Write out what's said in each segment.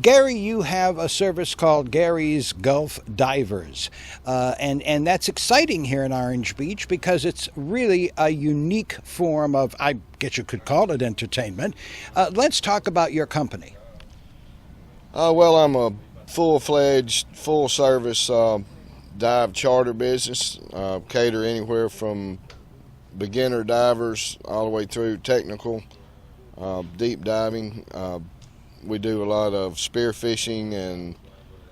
Gary, you have a service called Gary's Gulf Divers, and that's exciting here in Orange Beach because it's really a unique form of, I guess you could call it, entertainment. Let's talk about your company. Well, I'm a full-fledged, full-service dive charter business, cater anywhere from beginner divers all the way through technical, deep diving. We do a lot of spearfishing and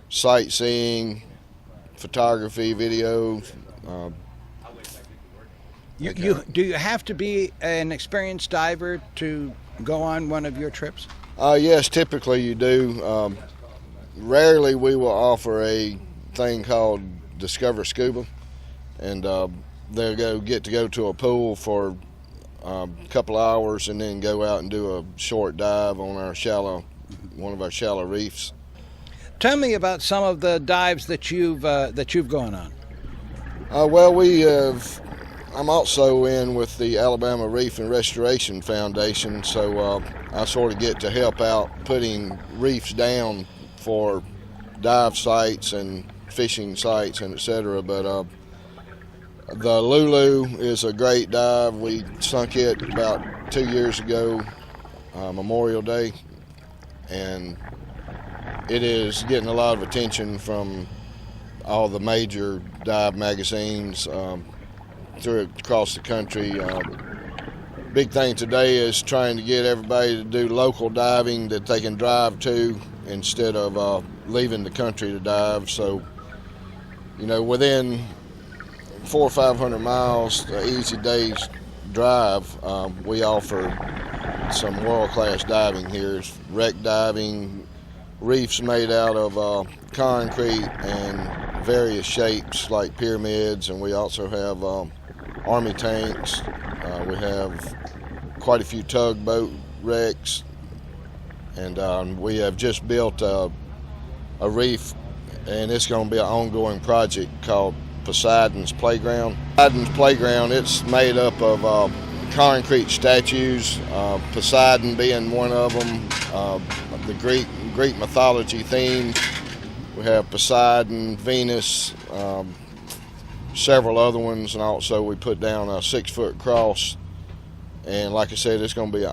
sightseeing, photography, video. Do you have to be an experienced diver to go on one of your trips? Yes, typically you do. Rarely we will offer a thing called Discover Scuba, and they'll get to go to a pool for a couple hours and then go out and do a short dive on one of our shallow reefs. Tell me about some of the dives that you've gone on. Well, I'm also in with the Alabama Reef and Restoration Foundation, so I sort of get to help out putting reefs down for dive sites and fishing sites and etc. But the Lulu is a great dive. We sunk it about 2 years ago, Memorial Day, and it is getting a lot of attention from all the major dive magazines across the country. Big thing today is trying to get everybody to do local diving that they can drive to instead of leaving the country to dive. So, within 400 or 500 miles, easy day's drive, we offer some world-class diving here. It's wreck diving, reefs made out of concrete and various shapes like pyramids, and we also have army tanks. We have quite a few tugboat wrecks, and we have just built a reef, and it's going to be an ongoing project called Poseidon's Playground. Poseidon's Playground, it's made up of concrete statues, Poseidon being one of them, the Greek mythology theme. We have Poseidon, Venus, several other ones, and also we put down a 6-foot cross. And like I said, it's going to be an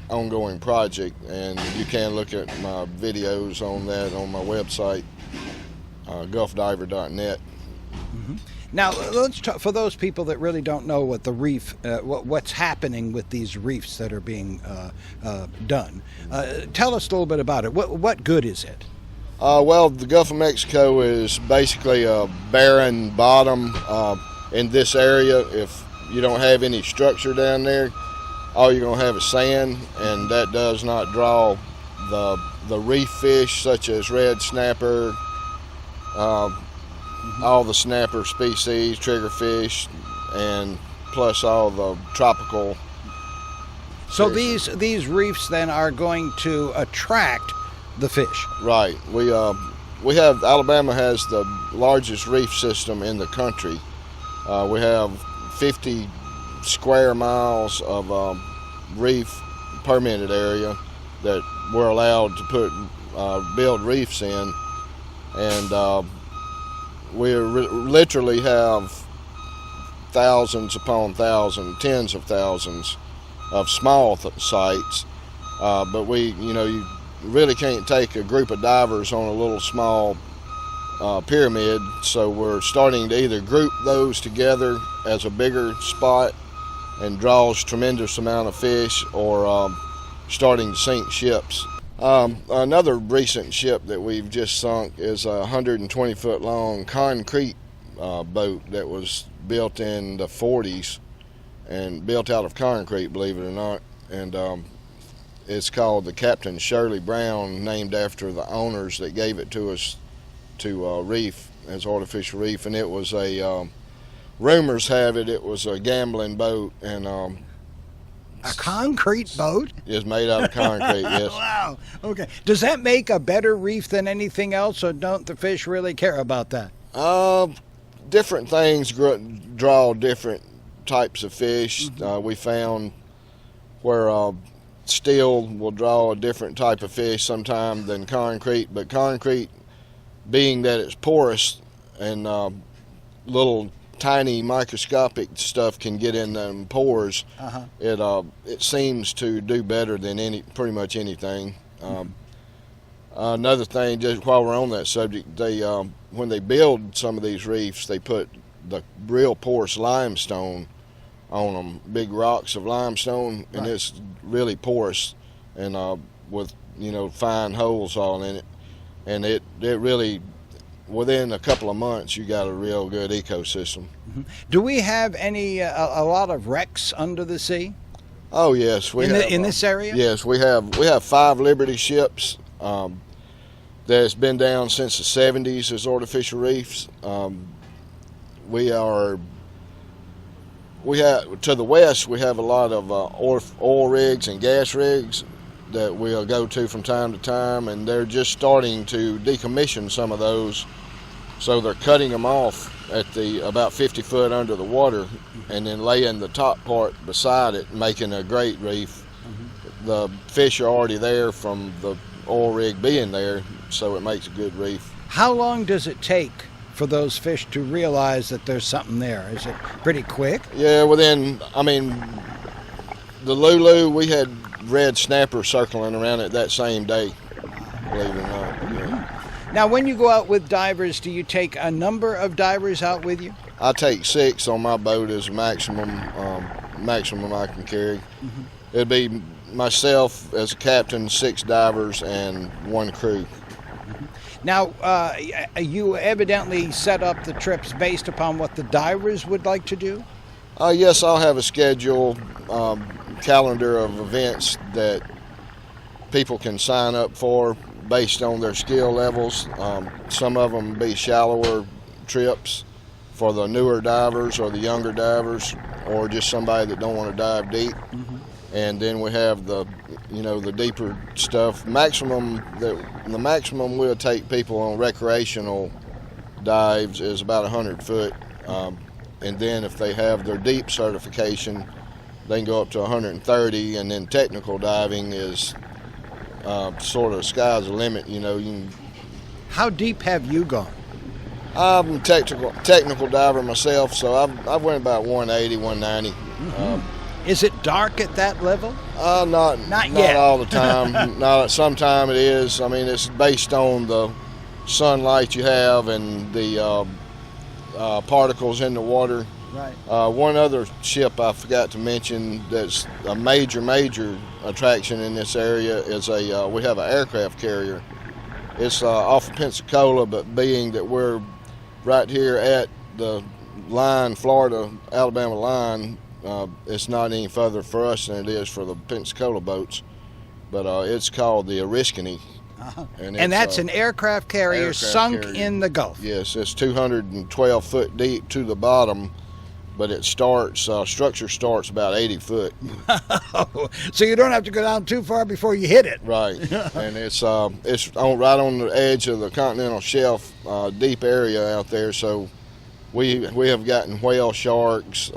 ongoing project, and you can look at my videos on that on my website, gulfdiver.net. Mm-hmm. Now, let's talk, for those people that really don't know what the reef, what's happening with these reefs that are being done. Tell us a little bit about it. What good is it? Well, the Gulf of Mexico is basically a barren bottom in this area. If you don't have any structure down there, all you're going to have is sand, and that does not draw the reef fish such as red snapper, all the snapper species, triggerfish, and plus all the tropical. So these reefs then are going to attract the fish. Right. Alabama has the largest reef system in the country. We have 50 square miles of reef permitted area that we're allowed to build reefs in, and we literally have thousands upon thousands, tens of thousands of small sites, but you really can't take a group of divers on a little small pyramid, so we're starting to either group those together as a bigger spot and draws tremendous amount of fish, or starting to sink ships. Another recent ship that we've just sunk is a 120-foot long concrete boat that was built in the 40s and built out of concrete, believe it or not, and it's called the Captain Shirley Brown, named after the owners that gave it to us to reef as artificial reef, and it was rumors have it was a gambling boat, and a concrete boat is made out of concrete. Yes. Wow. Okay. Does that make a better reef than anything else, or don't the fish really care about that? Different things draw different types of fish. We found where steel will draw a different type of fish sometime than concrete, but concrete, being that it's porous and little tiny microscopic stuff can get in them pores, it seems to do better than pretty much anything. Another thing, just while we're on that subject, they when they build some of these reefs, they put the real porous limestone on them, big rocks of limestone, and it's really porous and with fine holes all in it, and it really, within a couple of months, you got a real good ecosystem. Do we have any a lot of wrecks under the sea? Oh yes, we have in this area. Yes, we have 5 Liberty ships that's been down since the 70s as artificial reefs. We have to the west. We have a lot of oil rigs and gas rigs that we'll go to from time to time, and they're just starting to decommission some of those. So they're cutting them off at about 50 foot under the water, and then laying the top part beside it, making a great reef. The fish are already there from the oil rig being there, so it makes a good reef. How long does it take for those fish to realize that there's something there? Is it pretty quick? Yeah, the Lulu, we had red snapper circling around it that same day, believe it or not. Yeah. Now, when you go out with divers, do you take a number of divers out with you? I take 6 on my boat as maximum I can carry. It'd be myself as a captain, 6 divers, and 1 crew. Now, you evidently set up the trips based upon what the divers would like to do? Yes, I'll have a schedule, calendar of events that people can sign up for based on their skill levels. Some of them be shallower trips for the newer divers or the younger divers, or just somebody that don't want to dive deep. And then we have the deeper stuff. The maximum we'll take people on recreational dives is about 100 foot. And then if they have their deep certification, they can go up to 130. And then technical diving is sort of sky's the limit. How deep have you gone? I'm a technical diver myself, so I've went about 180, 190. Is it dark at that level? Not yet. All the time. Sometime it is. I mean, it's based on the sunlight you have and the particles in the water. Right. One other ship I forgot to mention that's a major attraction in this area is we have an aircraft carrier. It's off of Pensacola, but being that we're right here at the line, Florida-Alabama line, it's not any further for us than it is for the Pensacola boats. But it's called the Oriskany. And that's an aircraft carrier sunk in the Gulf. Yes, it's 212 foot deep to the bottom, but it structure starts about 80 foot. So you don't have to go down too far before you hit it. Right, and it's right on the edge of the continental shelf, deep area out there. So we have gotten whale sharks,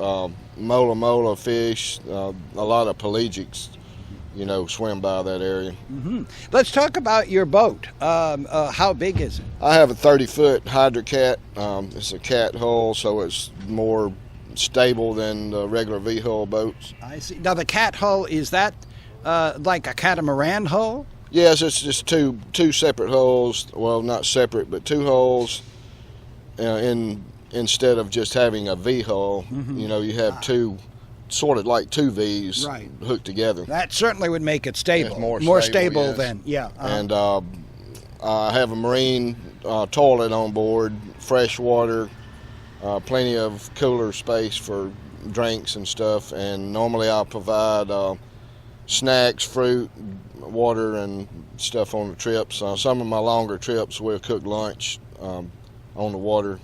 mola fish, a lot of pelagics, swim by that area. Let's talk about your boat. How big is it? I have a 30-foot Hydra Cat. It's a cat hull, so it's more stable than the regular V-hull boats. I see. Now the cat hull, is that like a catamaran hull? Yes, it's just two separate hulls. Well, not separate, but 2 hulls. Instead of just having a V-hull, you have 2, sort of like 2 V's hooked together. That certainly would make it stable. It's more stable yes. Then, yeah. And I have a marine toilet on board, fresh water, plenty of cooler space for drinks and stuff. And normally I provide snacks, fruit, water, and stuff on the trips. Some of my longer trips we'll cook lunch on the water.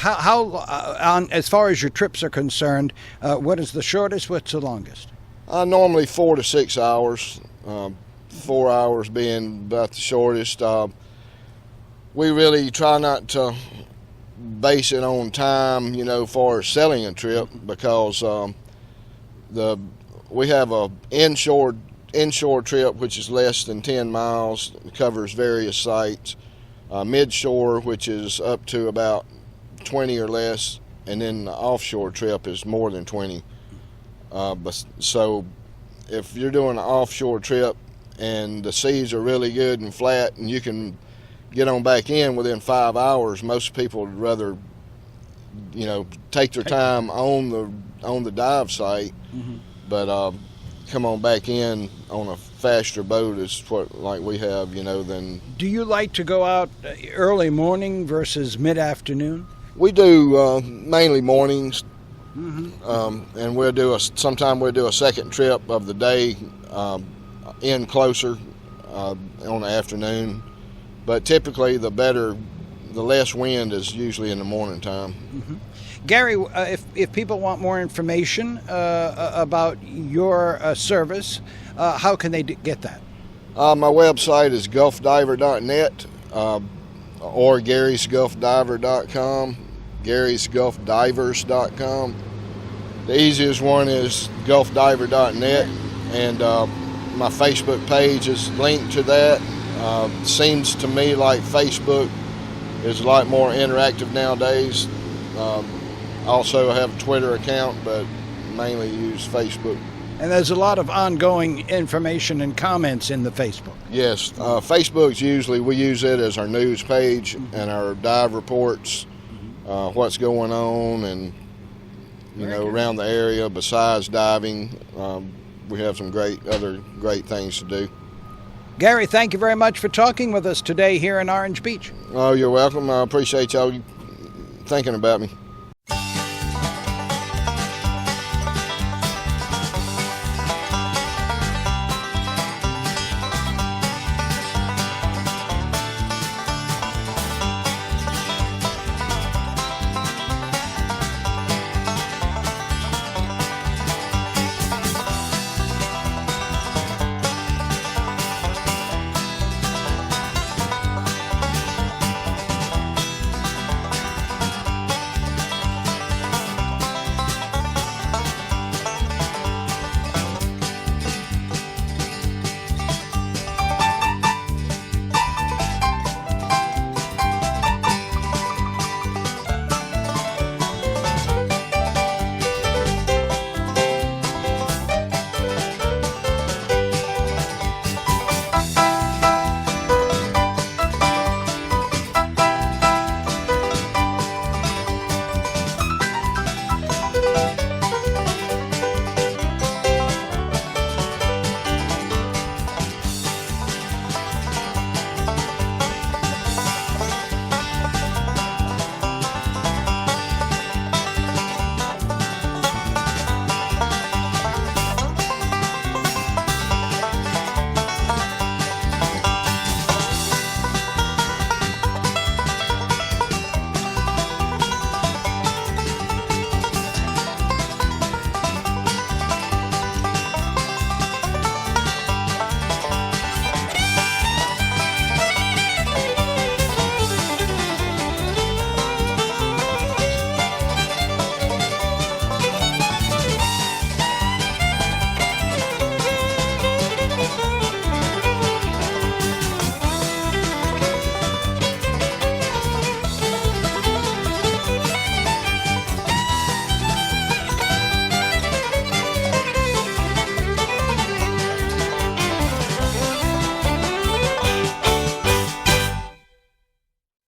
As far as your trips are concerned, what is the shortest? What's the longest? Normally 4 to 6 hours. 4 hours being about the shortest. We really try not to base it on time, for selling a trip, because we have a inshore inshore trip, which is less than 10 miles, covers various sites. Midshore, which is up to about 20 or less, and then the offshore trip is more than 20. So if you're doing an offshore trip and the seas are really good and flat and you can get on back in within 5 hours, most people would rather, take their time on the dive site, but come on back in on a faster boat is what like we have, than. Do you like to go out early morning versus mid-afternoon? We do mainly mornings, and sometime we'll do a second trip of the day in closer on the afternoon. But typically, the less wind is usually in the morning time. Gary, if people want more information about your service, how can they get that? My website is gulfdiver.net or garysgulfdiver.com, garysgulfdivers.com. The easiest one is gulfdiver.net, and my Facebook page is linked to that. Seems to me like Facebook is a lot more interactive nowadays. Also have a Twitter account, but mainly use Facebook. And there's a lot of ongoing information and comments in the Facebook. Yes, Facebook's usually, we use it as our news page and our dive reports, what's going on, and around the area. Besides diving, we have some other great things to do. Gary, thank you very much for talking with us today here in Orange Beach. Oh, you're welcome. I appreciate y'all thinking about me.